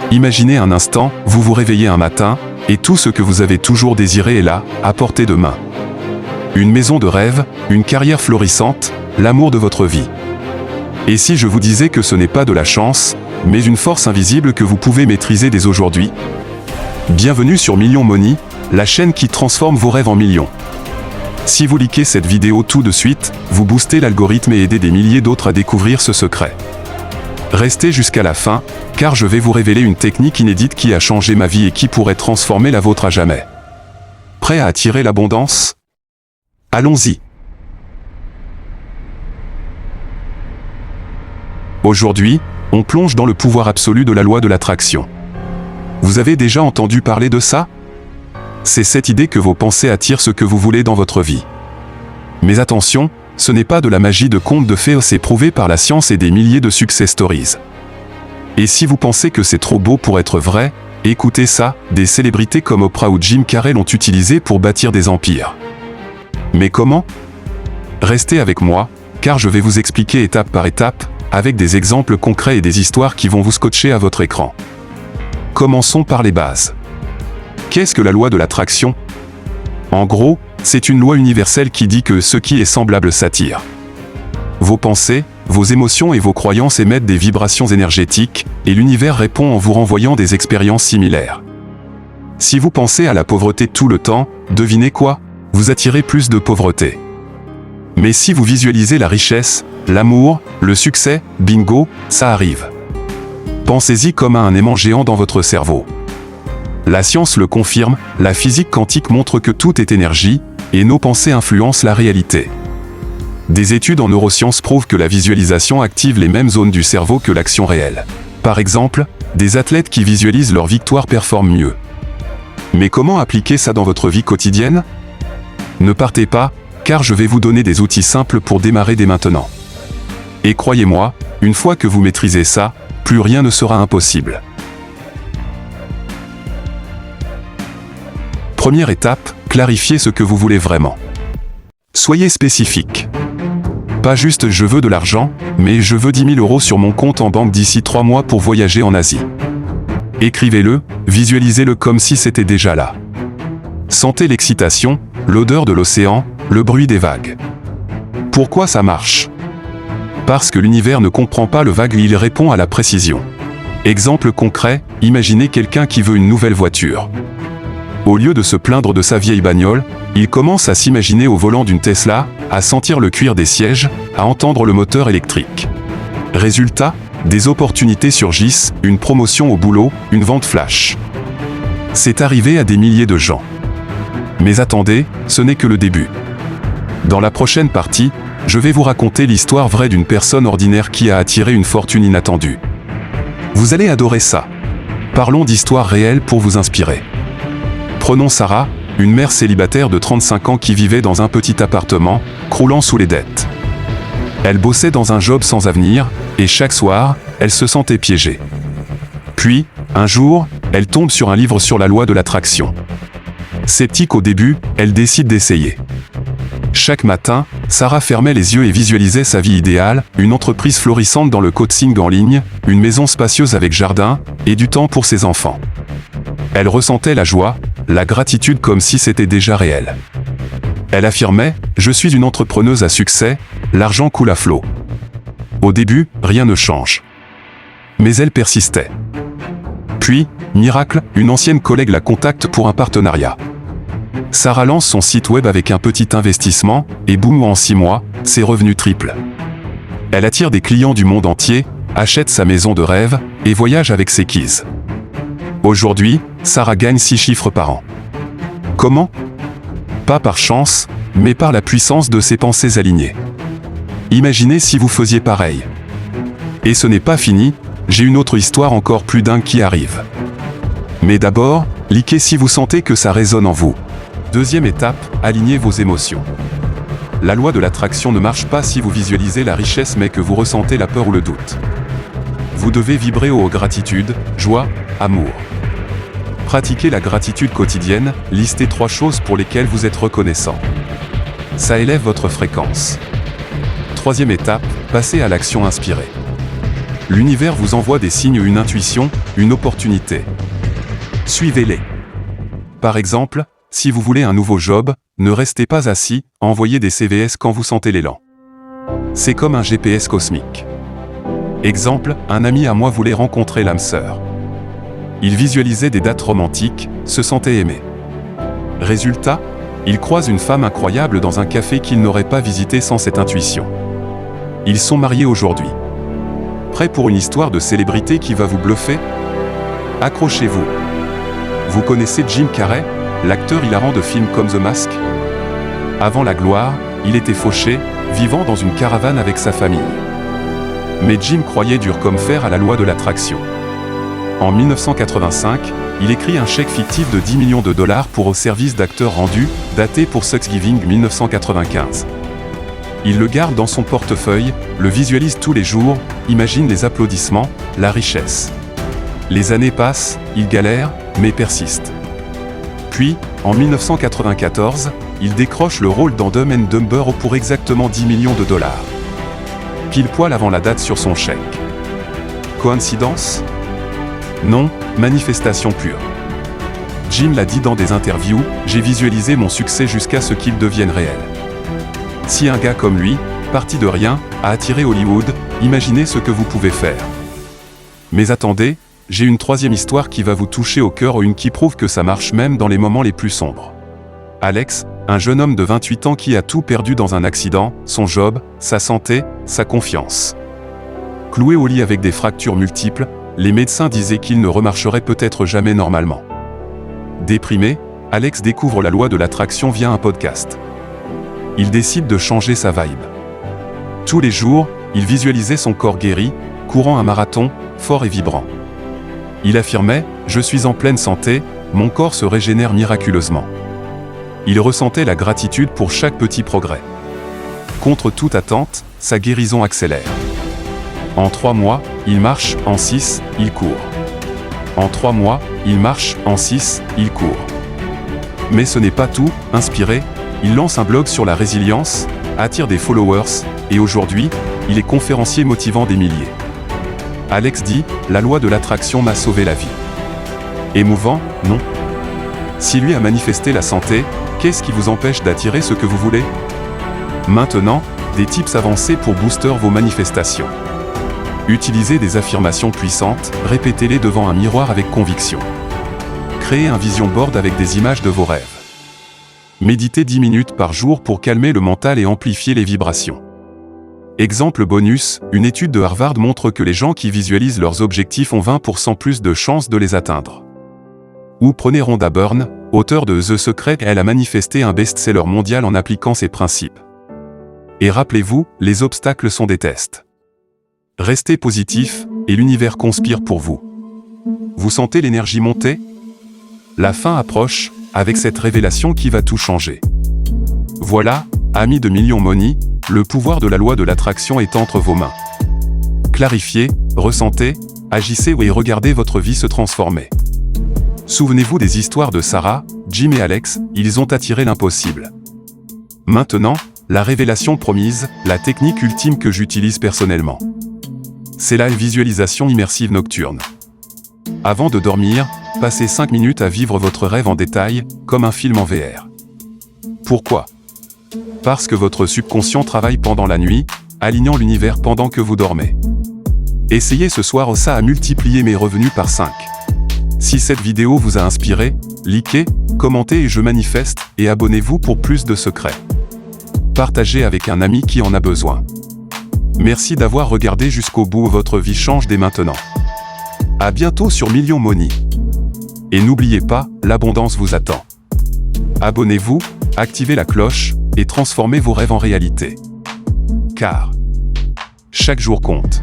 Imaginez un instant, vous vous réveillez un matin, et tout ce que vous avez toujours désiré est là, à portée de main. Une maison de rêve, une carrière florissante, l'amour de votre vie. Et si je vous disais que ce n'est pas de la chance, mais une force invisible que vous pouvez maîtriser dès aujourd'hui? Bienvenue sur Million Money, la chaîne qui transforme vos rêves en millions. Si vous likez cette vidéo tout de suite, vous boostez l'algorithme et aidez des milliers d'autres à découvrir ce secret. Restez jusqu'à la fin, car je vais vous révéler une technique inédite qui a changé ma vie et qui pourrait transformer la vôtre à jamais. Prêt à attirer l'abondance? Allons-y. Aujourd'hui, on plonge dans le pouvoir absolu de la loi de l'attraction. Vous avez déjà entendu parler de ça? C'est cette idée que vos pensées attirent ce que vous voulez dans votre vie. Mais attention, ce n'est pas de la magie de contes de fées, c'est prouvé par la science et des milliers de success stories. Et si vous pensez que c'est trop beau pour être vrai, écoutez ça, des célébrités comme Oprah ou Jim Carrey l'ont utilisé pour bâtir des empires. Mais comment? Restez avec moi, car je vais vous expliquer étape par étape, avec des exemples concrets et des histoires qui vont vous scotcher à votre écran. Commençons par les bases. Qu'est-ce que la loi de l'attraction? En gros, c'est une loi universelle qui dit que ce qui est semblable s'attire. Vos pensées, vos émotions et vos croyances émettent des vibrations énergétiques, et l'univers répond en vous renvoyant des expériences similaires. Si vous pensez à la pauvreté tout le temps, devinez quoi? Vous attirez plus de pauvreté. Mais si vous visualisez la richesse, l'amour, le succès, bingo, ça arrive. Pensez-y comme à un aimant géant dans votre cerveau. La science le confirme, la physique quantique montre que tout est énergie, et nos pensées influencent la réalité. Des études en neurosciences prouvent que la visualisation active les mêmes zones du cerveau que l'action réelle. Par exemple, des athlètes qui visualisent leur victoire performent mieux. Mais comment appliquer ça dans votre vie quotidienne? Ne partez pas, car je vais vous donner des outils simples pour démarrer dès maintenant. Et croyez-moi, une fois que vous maîtrisez ça, plus rien ne sera impossible. Première étape, clarifiez ce que vous voulez vraiment. Soyez spécifique. Pas juste « je veux de l'argent », mais « je veux 10 000 € sur mon compte en banque d'ici 3 mois pour voyager en Asie ». Écrivez-le, visualisez-le comme si c'était déjà là. Sentez l'excitation, l'odeur de l'océan, le bruit des vagues. Pourquoi ça marche? Parce que l'univers ne comprend pas le vague, il répond à la précision. Exemple concret, imaginez quelqu'un qui veut une nouvelle voiture. Au lieu de se plaindre de sa vieille bagnole, il commence à s'imaginer au volant d'une Tesla, à sentir le cuir des sièges, à entendre le moteur électrique. Résultat, des opportunités surgissent, une promotion au boulot, une vente flash. C'est arrivé à des milliers de gens. Mais attendez, ce n'est que le début. Dans la prochaine partie, je vais vous raconter l'histoire vraie d'une personne ordinaire qui a attiré une fortune inattendue. Vous allez adorer ça. Parlons d'histoires réelles pour vous inspirer. Prenons Sarah, une mère célibataire de 35 ans qui vivait dans un petit appartement, croulant sous les dettes. Elle bossait dans un job sans avenir, et chaque soir, elle se sentait piégée. Puis, un jour, elle tombe sur un livre sur la loi de l'attraction. Sceptique au début, elle décide d'essayer. Chaque matin, Sarah fermait les yeux et visualisait sa vie idéale, une entreprise florissante dans le coaching en ligne, une maison spacieuse avec jardin, et du temps pour ses enfants. Elle ressentait la joie, la gratitude comme si c'était déjà réel. Elle affirmait « Je suis une entrepreneuse à succès, l'argent coule à flot ». Au début, rien ne change. Mais elle persistait. Puis, miracle, une ancienne collègue la contacte pour un partenariat. Sarah lance son site web avec un petit investissement, et boum, en 6 mois, ses revenus triplent. Elle attire des clients du monde entier, achète sa maison de rêve, et voyage avec ses keys. Aujourd'hui, Sarah gagne 6 chiffres par an. Comment? Pas par chance, mais par la puissance de ses pensées alignées. Imaginez si vous faisiez pareil. Et ce n'est pas fini, j'ai une autre histoire encore plus dingue qui arrive. Mais d'abord, likez si vous sentez que ça résonne en vous. Deuxième étape, alignez vos émotions. La loi de l'attraction ne marche pas si vous visualisez la richesse mais que vous ressentez la peur ou le doute. Vous devez vibrer haut gratitude, joie, amour. Pratiquez la gratitude quotidienne, listez 3 choses pour lesquelles vous êtes reconnaissant. Ça élève votre fréquence. Troisième étape, passez à l'action inspirée. L'univers vous envoie des signes, une intuition, une opportunité. Suivez-les. Par exemple, si vous voulez un nouveau job, ne restez pas assis, envoyez des CVS quand vous sentez l'élan. C'est comme un GPS cosmique. Exemple, un ami à moi voulait rencontrer l'âme sœur. Il visualisait des dates romantiques, se sentait aimé. Résultat, il croise une femme incroyable dans un café qu'il n'aurait pas visité sans cette intuition. Ils sont mariés aujourd'hui. Prêt pour une histoire de célébrité qui va vous bluffer? Accrochez-vous. Vous connaissez Jim Carrey, l'acteur hilarant de films comme The Mask? Avant la gloire, il était fauché, vivant dans une caravane avec sa famille. Mais Jim croyait dur comme fer à la loi de l'attraction. En 1985, il écrit un chèque fictif de 10 millions de dollars pour au service d'acteurs rendus, daté pour Thanksgiving 1995. Il le garde dans son portefeuille, le visualise tous les jours, imagine les applaudissements, la richesse. Les années passent, il galère, mais persiste. Puis, en 1994, il décroche le rôle dans Dumb and Dumber pour exactement 10 millions de dollars. Pile poil avant la date sur son chèque. Coïncidence? Non, manifestation pure. Jim l'a dit dans des interviews, j'ai visualisé mon succès jusqu'à ce qu'il devienne réel. Si un gars comme lui, parti de rien, a attiré Hollywood, imaginez ce que vous pouvez faire. Mais attendez, j'ai une troisième histoire qui va vous toucher au cœur, une qui prouve que ça marche même dans les moments les plus sombres. Alex, un jeune homme de 28 ans qui a tout perdu dans un accident, son job, sa santé, sa confiance. Cloué au lit avec des fractures multiples, les médecins disaient qu'il ne remarcherait peut-être jamais normalement. Déprimé, Alex découvre la loi de l'attraction via un podcast. Il décide de changer sa vibe. Tous les jours, il visualisait son corps guéri, courant un marathon, fort et vibrant. Il affirmait « Je suis en pleine santé, mon corps se régénère miraculeusement ». Il ressentait la gratitude pour chaque petit progrès. Contre toute attente, sa guérison accélère. En 3 mois, il marche, en 6, il court. En 3 mois, il marche, en 6, il court. Mais ce n'est pas tout, inspiré, il lance un blog sur la résilience, attire des followers, et aujourd'hui, il est conférencier motivant des milliers. Alex dit « La loi de l'attraction m'a sauvé la vie ». Émouvant, non? Si lui a manifesté la santé, qu'est-ce qui vous empêche d'attirer ce que vous voulez? Maintenant, des tips avancés pour booster vos manifestations. Utilisez des affirmations puissantes, répétez-les devant un miroir avec conviction. Créez un vision board avec des images de vos rêves. Méditez 10 minutes par jour pour calmer le mental et amplifier les vibrations. Exemple bonus, une étude de Harvard montre que les gens qui visualisent leurs objectifs ont 20% plus de chances de les atteindre. Ou prenez Rhonda Byrne, auteure de The Secret, elle a manifesté un best-seller mondial en appliquant ces principes. Et rappelez-vous, les obstacles sont des tests. Restez positif, et l'univers conspire pour vous. Vous sentez l'énergie monter? La fin approche, avec cette révélation qui va tout changer. Voilà, amis de Million Money, le pouvoir de la loi de l'attraction est entre vos mains. Clarifiez, ressentez, agissez et regardez votre vie se transformer. Souvenez-vous des histoires de Sarah, Jim et Alex, ils ont attiré l'impossible. Maintenant, la révélation promise, la technique ultime que j'utilise personnellement. C'est la visualisation immersive nocturne. Avant de dormir, passez 5 minutes à vivre votre rêve en détail, comme un film en VR. Pourquoi? Parce que votre subconscient travaille pendant la nuit, alignant l'univers pendant que vous dormez. Essayez ce soir ça à multiplier mes revenus par 5. Si cette vidéo vous a inspiré, likez, commentez et je manifeste, et abonnez-vous pour plus de secrets. Partagez avec un ami qui en a besoin. Merci d'avoir regardé jusqu'au bout, votre vie change dès maintenant. À bientôt sur Million Money. Et n'oubliez pas, l'abondance vous attend. Abonnez-vous, activez la cloche, et transformez vos rêves en réalité. Car chaque jour compte.